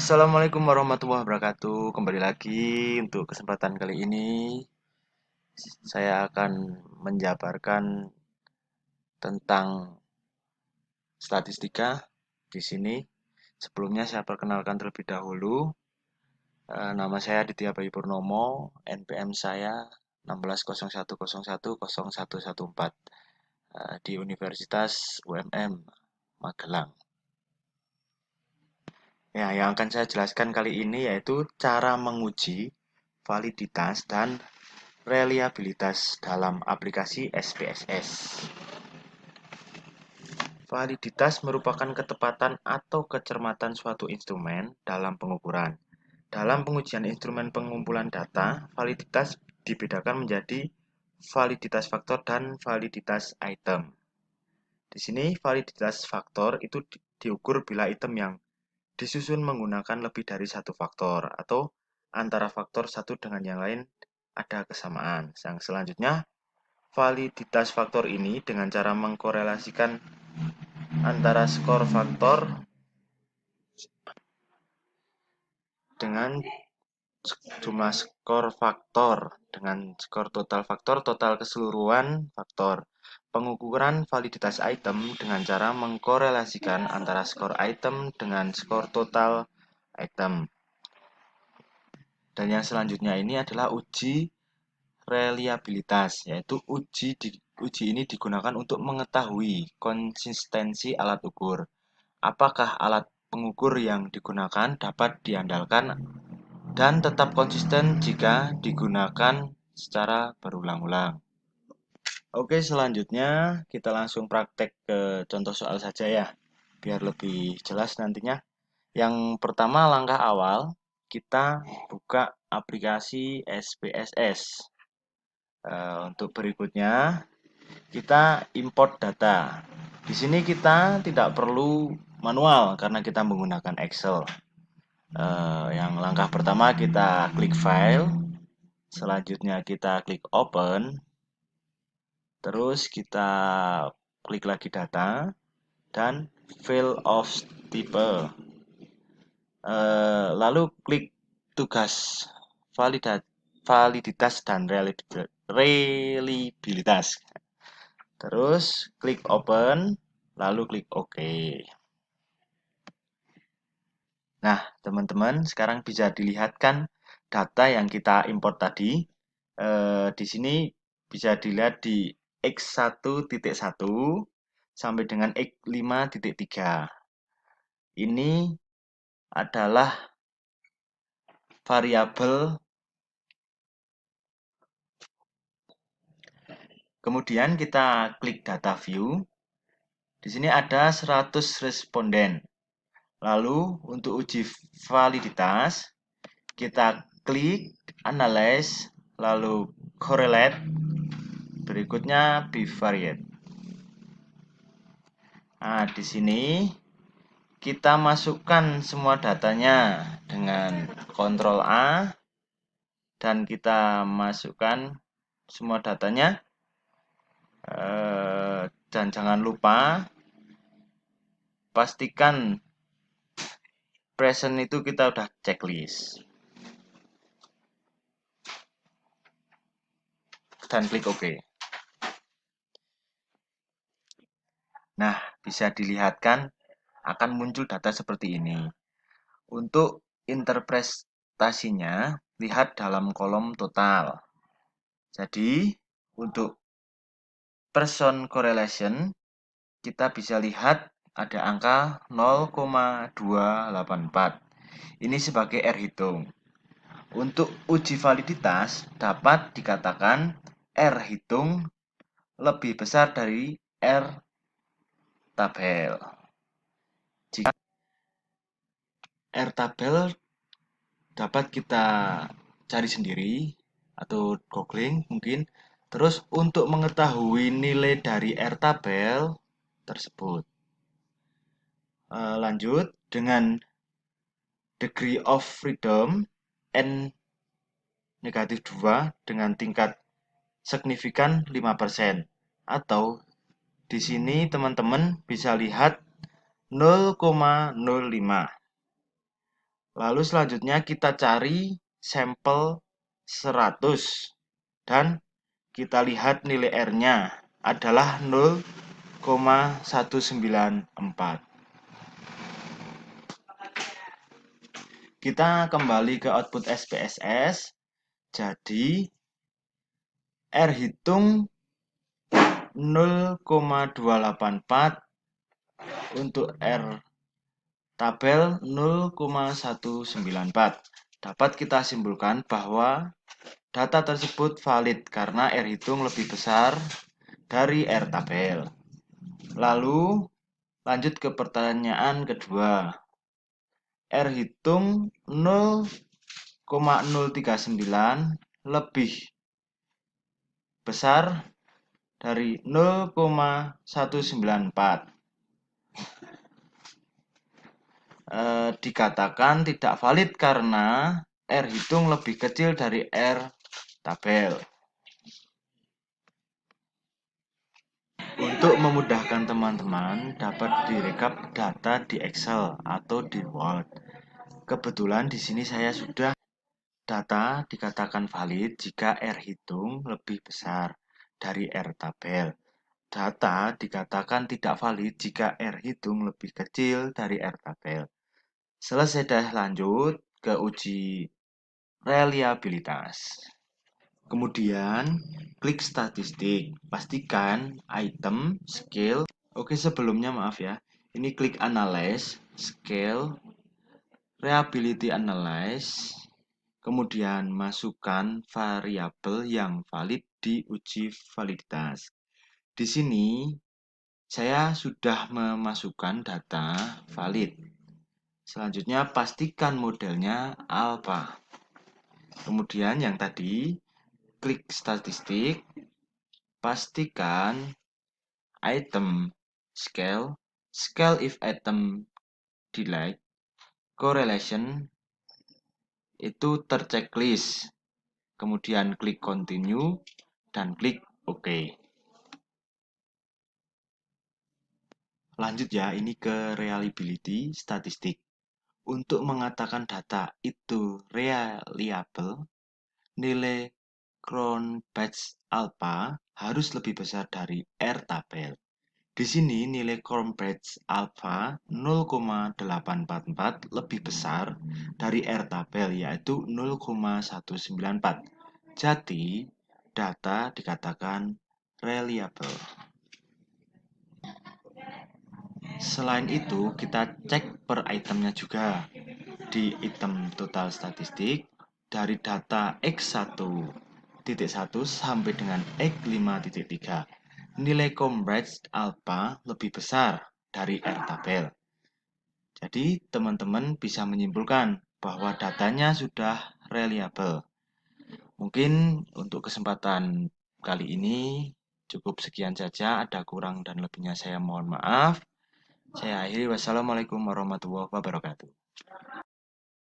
Assalamualaikum warahmatullahi wabarakatuh. Kembali lagi untuk kesempatan kali ini saya akan menjabarkan tentang statistika di sini. Sebelumnya saya perkenalkan terlebih dahulu. Nama saya Aditya Bayu Purnomo, NPM saya 1601010114 di Universitas UMM Magelang. Ya, yang akan saya jelaskan kali ini yaitu cara menguji validitas dan reliabilitas dalam aplikasi SPSS. Validitas merupakan ketepatan atau kecermatan suatu instrumen dalam pengukuran. Dalam pengujian instrumen pengumpulan data, validitas dibedakan menjadi validitas faktor dan validitas item. Di sini validitas faktor itu diukur bila item yang disusun menggunakan lebih dari satu faktor atau antara faktor satu dengan yang lain ada kesamaan. Yang selanjutnya, validitas faktor ini dengan cara mengkorelasikan antara skor faktor dengan jumlah skor faktor dengan skor total faktor, total keseluruhan faktor. Pengukuran validitas item dengan cara mengkorelasikan antara skor item dengan skor total item. Dan yang selanjutnya ini adalah uji reliabilitas, yaitu uji ini digunakan untuk mengetahui konsistensi alat ukur. Apakah alat pengukur yang digunakan dapat diandalkan dan tetap konsisten jika digunakan secara berulang-ulang. Oke, selanjutnya kita langsung praktek ke contoh soal saja ya, biar lebih jelas nantinya. Yang pertama, langkah awal, kita buka aplikasi SPSS. Untuk berikutnya, kita import data. Di sini kita tidak perlu manual karena kita menggunakan Excel. Yang langkah pertama kita klik file, selanjutnya kita klik open, terus kita klik lagi data dan fill of type. Lalu klik tugas validitas dan reliabilitas. Terus klik open, lalu klik OK. Nah, teman-teman, sekarang bisa dilihatkan data yang kita import tadi. Di sini bisa dilihat di X1.1 sampai dengan X5.3. Ini adalah variabel. Kemudian kita klik data view. Di sini ada 100 responden. Lalu untuk uji validitas, kita klik analyze, lalu correlate, berikutnya bivariate. Nah, di sini kita masukkan semua datanya dengan Ctrl A dan kita masukkan semua datanya. Dan jangan lupa pastikan present itu kita udah checklist. Dan klik OK. Nah, bisa dilihatkan akan muncul data seperti ini. Untuk interpretasinya, lihat dalam kolom total. Jadi, untuk person correlation, kita bisa lihat ada angka 0,284. Ini sebagai R hitung. Untuk uji validitas, dapat dikatakan R hitung lebih besar dari R tabel. Jika R tabel dapat kita cari sendiri atau googling mungkin. Terus untuk mengetahui nilai dari R tabel tersebut, lanjut dengan degree of freedom N negatif 2 dengan tingkat signifikan 5%. Atau di sini teman-teman bisa lihat 0,05. Lalu selanjutnya kita cari sampel 100 dan kita lihat nilai R-nya adalah 0,194. Kita kembali ke output SPSS. Jadi R hitung 0,284, untuk R tabel 0,194. Dapat kita simpulkan bahwa data tersebut valid karena R hitung lebih besar dari R tabel. Lalu lanjut ke pertanyaan kedua. R hitung 0,039 lebih besar dari 0,194. Dikatakan tidak valid karena R hitung lebih kecil dari R tabel. Untuk memudahkan teman-teman dapat direkap data di Excel atau di Word. Kebetulan di sini saya sudah data dikatakan valid jika R hitung lebih besar dari R tabel. Data dikatakan tidak valid jika R hitung lebih kecil dari R tabel. Selesai, dah lanjut ke uji reliabilitas. Kemudian klik statistik, pastikan item, scale. Oke, sebelumnya maaf ya. Ini klik analyze, scale, reliability analyze. Kemudian masukkan variabel yang valid di uji validitas. Di sini saya sudah memasukkan data valid. Selanjutnya pastikan modelnya alpha. Kemudian yang tadi klik statistik, pastikan item, scale if item delete, correlation itu terchecklist. Kemudian klik continue dan klik OK. Lanjut ya, ini ke reliability statistik. Untuk mengatakan data itu reliable, nilai Cronbach's alpha harus lebih besar dari R tabel. Di sini nilai Cronbach's alpha 0,844 lebih besar dari R tabel, yaitu 0,194. Jadi data dikatakan reliable. Selain itu, kita cek per itemnya juga. Di item total statistik, dari data X1.1 sampai dengan X5.3, nilai Cronbach's alpha lebih besar dari R tabel. Jadi, teman-teman bisa menyimpulkan bahwa datanya sudah reliable. Mungkin untuk kesempatan kali ini cukup sekian saja. Ada kurang dan lebihnya saya mohon maaf. Saya akhiri. Wassalamualaikum warahmatullahi wabarakatuh.